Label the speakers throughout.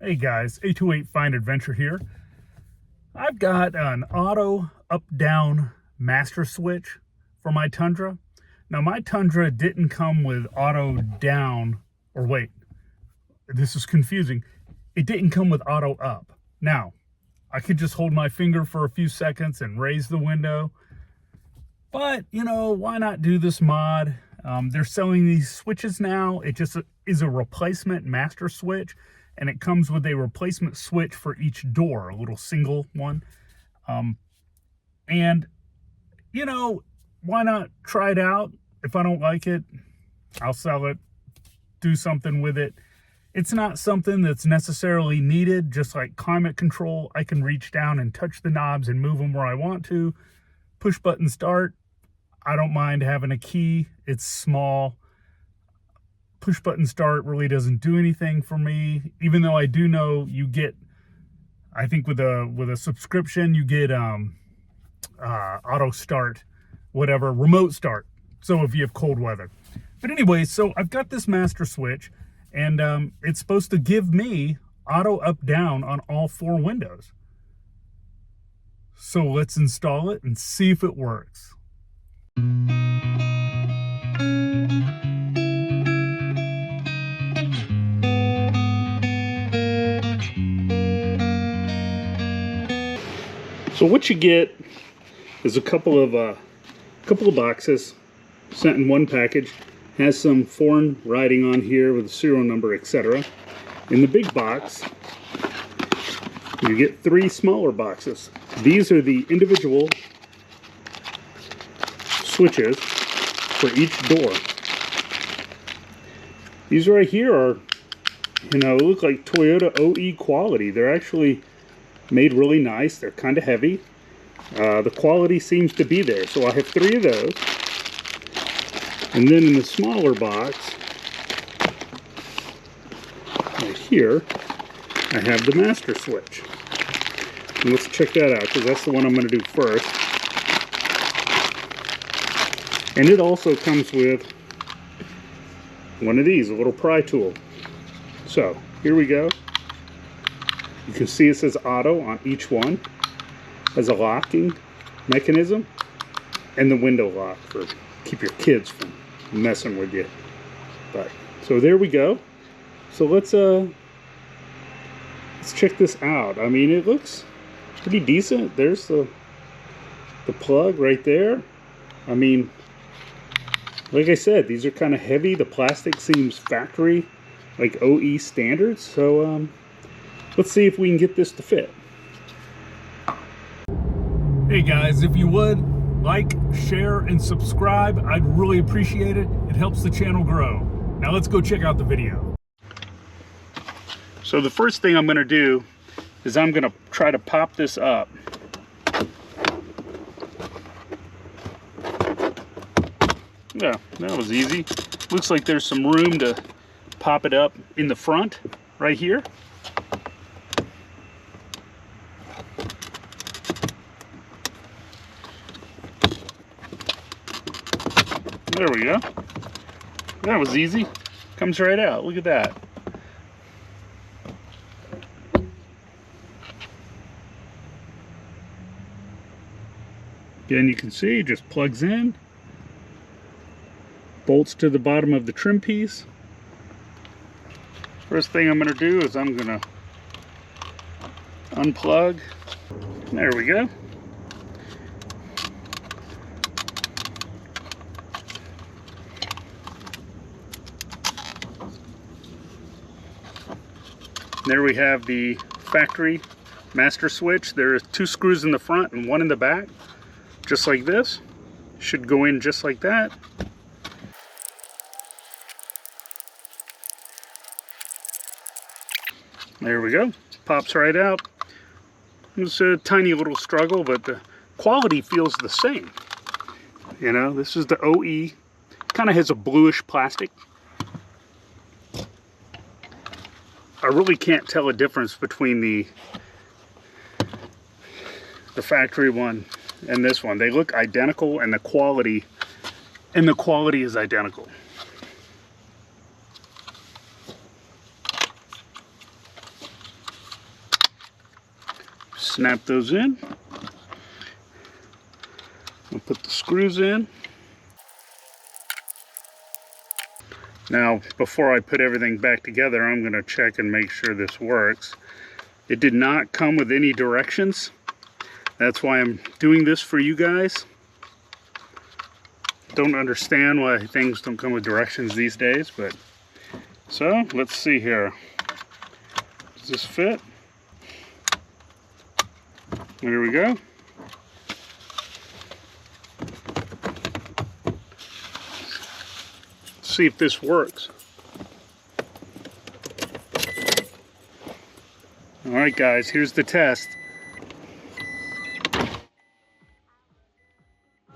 Speaker 1: Hey guys, A28 Fine Adventure here. I've got an auto up-down master switch for my Tundra. Now my Tundra didn't come with auto down, or wait, this is confusing. It didn't come with auto up. Now, I could just hold my finger for a few seconds and raise the window. But, you know, why not do this mod? They're selling these switches now. It just is a replacement master switch. And it comes with a replacement switch for each door, a little single one. And, you know, why not try it out? If I don't like it, I'll sell it, do something with it. It's not something that's necessarily needed, just like climate control. I can reach down and touch the knobs and move them where I want to. Push button start. I don't mind having a key. It's small. Push button start really doesn't do anything for me, even though I do know you get, I think with a subscription you get auto start, whatever, remote start, so if you have cold weather. But anyway, so I've got this master switch, and it's supposed to give me auto up down on all 4 windows. So let's install it and see if it works. So what you get is a couple of boxes sent in one package. Has some foreign writing on here with a serial number, etc. In the big box, you get 3 smaller boxes. These are the individual switches for each door. These right here are, you know, look like Toyota OE quality. They're actually made really nice. They're kind of heavy. The quality seems to be there. So I have 3 of those. And then in the smaller box, right here, I have the master switch. And let's check that out, because that's the one I'm going to do first. And it also comes with one of these, a little pry tool. So here we go. You can see it says auto on each one. Has a locking mechanism and the window lock for keep your kids from messing with you. But so there we go. So let's check this out. I mean, it looks pretty decent. There's the plug right there. I mean, like I said, these are kind of heavy. The plastic seems factory, like OE standards. So let's see if we can get this to fit. Hey guys, if you would, like, share, and subscribe, I'd really appreciate it. It helps the channel grow. Now let's go check out the video. So the first thing I'm going to do is I'm going to try to pop this up. Yeah, that was easy. Looks like there's some room to pop it up in the front, right here. There we go. That was easy. Comes right out. Look at that. Again, you can see it just plugs in. Bolts to the bottom of the trim piece. First thing I'm going to do is I'm going to unplug. There we go. There we have the factory master switch. There are 2 screws in the front and 1 in the back, just like this. Should go in just like that. There we go. Pops right out. It's a tiny little struggle, but the quality feels the same. You know, this is the OE. Kind of has a bluish plastic. I really can't tell a difference between the factory one and this one. They look identical, and the quality is identical. snap those in. I'll put the screws in. Now, before I put everything back together, I'm going to check and make sure this works. It did not come with any directions. That's why I'm doing this for you guys. Don't understand why things don't come with directions these days, but so let's see here. Does this fit? There we go. See if this works. All right, guys, here's the test.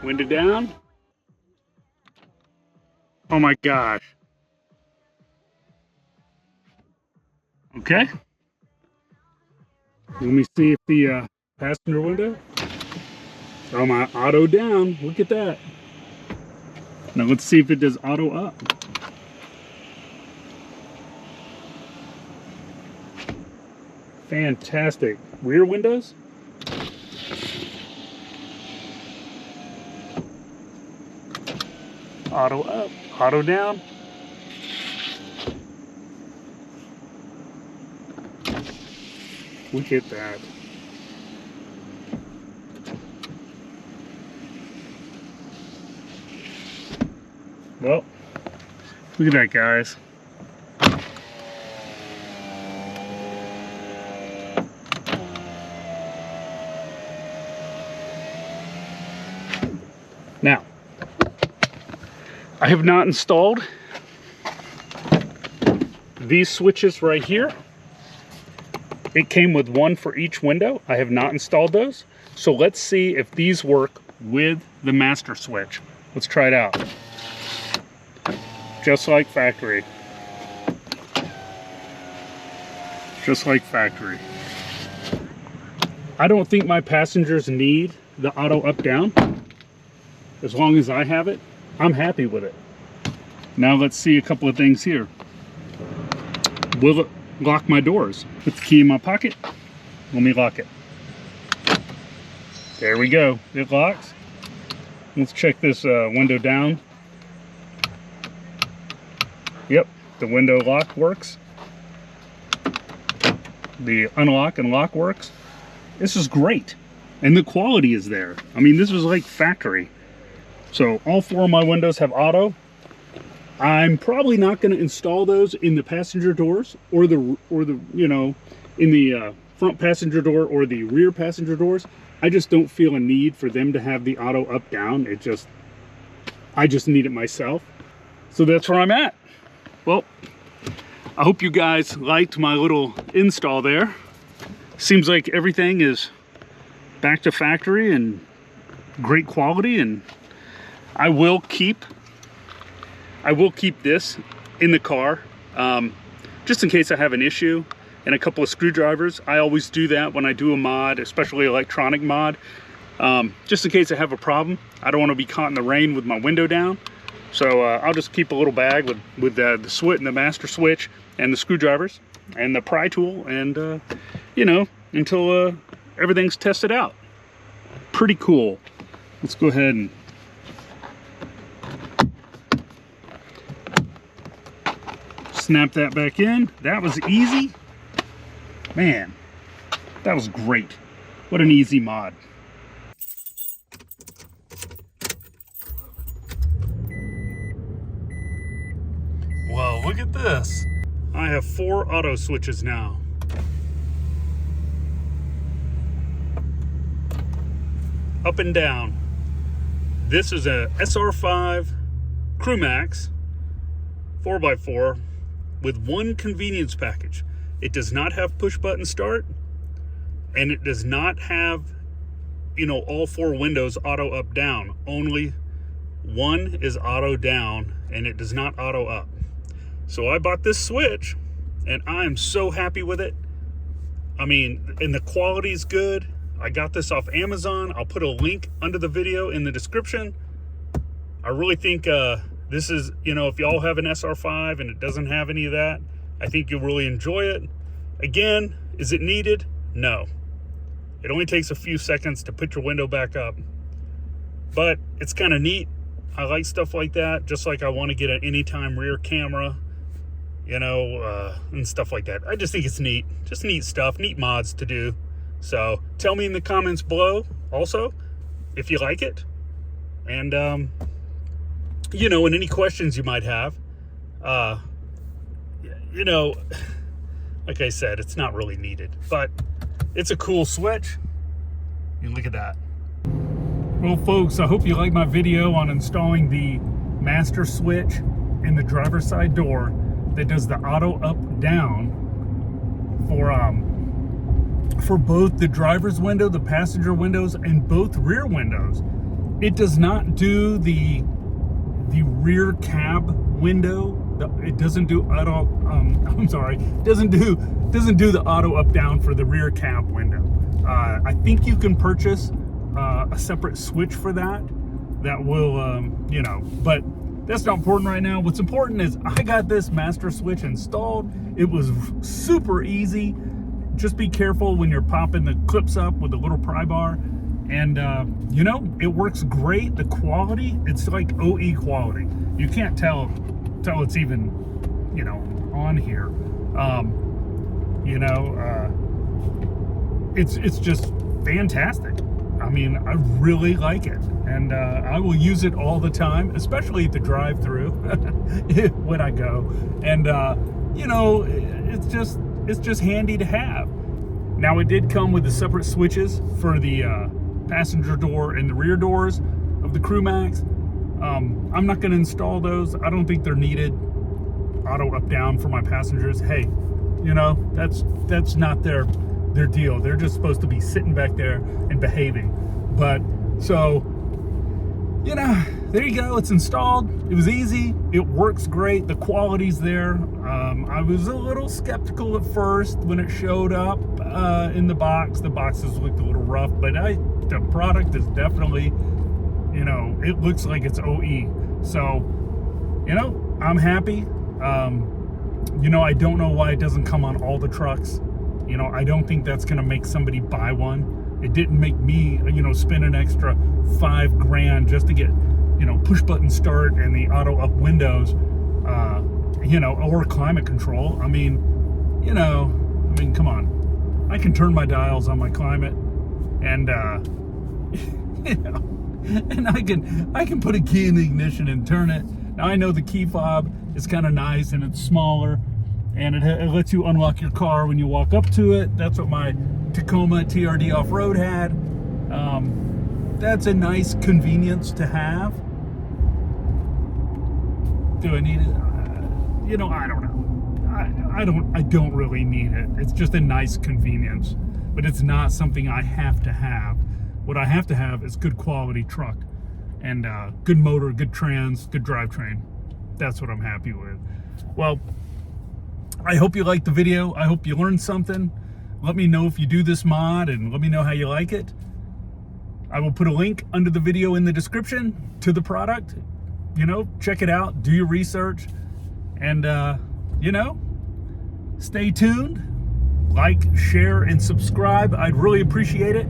Speaker 1: Window down. Oh my gosh. Okay. Let me see if the passenger window. Oh, my auto down. Look at that. Now let's see if it does auto up. Fantastic. Rear windows. Auto up, auto down. Look at that. Well, look at that, guys. Now, I have not installed these switches right here. It came with one for each window. I have not installed those. So let's see if these work with the master switch. Let's try it out. Just like factory. Just like factory. I don't think my passengers need the auto up down. As long as I have it, I'm happy with it. Now let's see a couple of things here. Will it lock my doors? Put the key in my pocket. Let me lock it. There we go. It locks. Let's check this window down. Yep, the window lock works. The unlock and lock works. This is great. And the quality is there. I mean, this was like factory. So all four of my windows have auto. I'm probably not going to install those in the passenger doors or the you know, in the front passenger door or the rear passenger doors. I just don't feel a need for them to have the auto up down. I just need it myself. So that's where I'm at. Well, I hope you guys liked my little install there. Seems like everything is back to factory and great quality, and I will keep this in the car just in case I have an issue, and a couple of screwdrivers. I always do that when I do a mod, especially electronic mod, just in case I have a problem. I don't want to be caught in the rain with my window down. So I'll just keep a little bag with the switch and the master switch and the screwdrivers and the pry tool, and you know, until everything's tested out. Pretty cool. Let's go ahead and snap that back in. That was easy. Man, that was great. What an easy mod. Whoa, look at this. I have 4 auto switches now. Up and down. This is a SR5 Crew Max 4x4 with one convenience package. It does not have push button start, and it does not have, you know, all 4 windows auto up down. Only one is auto down, and it does not auto up. So I bought this switch, and I'm so happy with it. I mean, and the quality's good. I got this off Amazon. I'll put a link under the video in the description. I really think this is, you know, if y'all have an SR5 and it doesn't have any of that, I think you'll really enjoy it. Again, is it needed? No. It only takes a few seconds to put your window back up. But it's kind of neat. I like stuff like that, just like I want to get an anytime rear camera, you know, and stuff like that. I just think it's neat. Just neat stuff, neat mods to do. So tell me in the comments below also if you like it. And, you know, and any questions you might have. You know, like I said, it's not really needed, but it's a cool switch. You look at that. Well, folks, I hope you like my video on installing the master switch in the driver's side door that does the auto up down for both the driver's window, the passenger windows, and both rear windows. It does not do the rear cab window. It doesn't do auto. I'm sorry. Doesn't do the auto up down for the rear cab window. I think you can purchase a separate switch for that will, you know, but that's not important right now. What's important is I got this master switch installed. It was super easy. Just be careful when you're popping the clips up with a little pry bar. And, you know, it works great. The quality, it's like OE quality. You can't tell it's even, you know, on here. You know, it's just fantastic. I mean, I really like it, and I will use it all the time, especially at the drive-through when I go. And you know, it's just handy to have. Now, it did come with the separate switches for the passenger door and the rear doors of the CrewMax. I'm not going to install those. I don't think they're needed. Auto up down for my passengers. Hey, you know, that's not their deal. They're just supposed to be sitting back there and behaving. But so, you know, there you go. It's installed. It was easy. It works great. The quality's there. I was a little skeptical at first when it showed up in the box. The boxes looked a little rough, but the product is definitely, you know, it looks like it's OE. So, you know, I'm happy. You know, I don't know why it doesn't come on all the trucks. You know, I don't think that's going to make somebody buy one. It didn't make me, you know, spend an extra $5 grand just to get, you know, push button start and the auto up windows, you know, or climate control. I mean, you know, come on. I can turn my dials on my climate and, you know, and I can put a key in the ignition and turn it. Now, I know the key fob is kind of nice and it's smaller, and it lets you unlock your car when you walk up to it. That's what my Tacoma TRD off-road had. That's a nice convenience to have. Do I need it? You know, I don't know. I don't really need it. It's just a nice convenience, but it's not something I have to have. What I have to have is good quality truck and good motor, good trans, good drivetrain. That's what I'm happy with. Well, I hope you liked the video. I hope you learned something. Let me know if you do this mod and let me know how you like it. I will put a link under the video in the description to the product. You know, check it out, do your research, and you know, stay tuned. Like, share, and subscribe. I'd really appreciate it.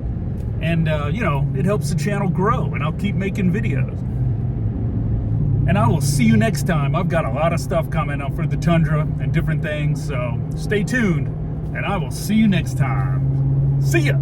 Speaker 1: And you know, it helps the channel grow, and I'll keep making videos. And I will see you next time. I've got a lot of stuff coming up for the Tundra and different things, so stay tuned, and I will see you next time. See ya!